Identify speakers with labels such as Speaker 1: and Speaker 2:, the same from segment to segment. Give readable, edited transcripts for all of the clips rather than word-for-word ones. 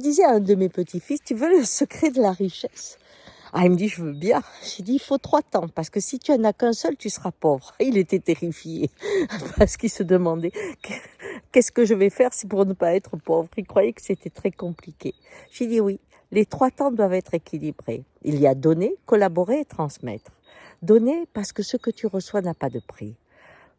Speaker 1: Je disais à un de mes petits-fils, tu veux le secret de la richesse? Ah, il me dit, je veux bien. J'ai dit, il faut 3 temps, parce que si tu en as qu'un seul, tu seras pauvre. Il était terrifié, parce qu'il se demandait, qu'est-ce que je vais faire pour ne pas être pauvre? Il croyait que c'était très compliqué. J'ai dit, oui, les 3 temps doivent être équilibrés. Il y a donner, collaborer et transmettre. Donner, parce que ce que tu reçois n'a pas de prix.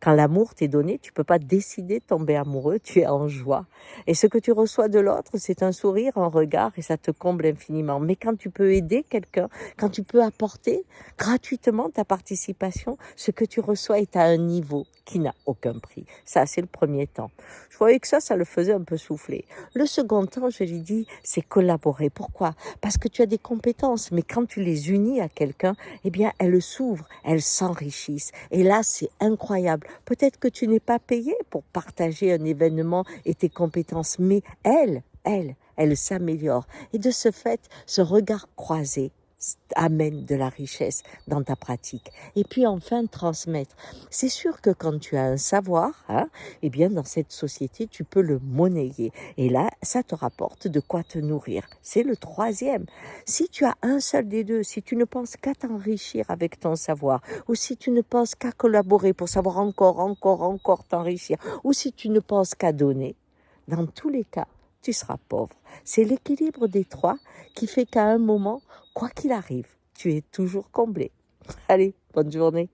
Speaker 1: Quand l'amour t'est donné, tu peux pas décider de tomber amoureux, tu es en joie. Et ce que tu reçois de l'autre, c'est un sourire, un regard, et ça te comble infiniment. Mais quand tu peux aider quelqu'un, quand tu peux apporter gratuitement ta participation, ce que tu reçois est à un niveau qui n'a aucun prix. Ça, c'est le premier temps. Je voyais que ça le faisait un peu souffler. Le second temps, je lui dis, c'est collaborer. Pourquoi? Parce que tu as des compétences, mais quand tu les unis à quelqu'un, eh bien, elles s'ouvrent, elles s'enrichissent. Et là, c'est incroyable. Peut-être que tu n'es pas payé pour partager un événement et tes compétences, mais elle s'améliore. Et de ce fait, ce regard croisé amène de la richesse dans ta pratique. Et puis enfin, transmettre. C'est sûr que quand tu as un savoir, eh bien dans cette société, tu peux le monnayer. Et là, ça te rapporte de quoi te nourrir. C'est le troisième. Si tu as un seul des deux, si tu ne penses qu'à t'enrichir avec ton savoir, ou si tu ne penses qu'à collaborer pour savoir encore t'enrichir, ou si tu ne penses qu'à donner, dans tous les cas, tu seras pauvre. C'est l'équilibre des trois qui fait qu'à un moment, quoi qu'il arrive, tu es toujours comblé. Allez, bonne journée.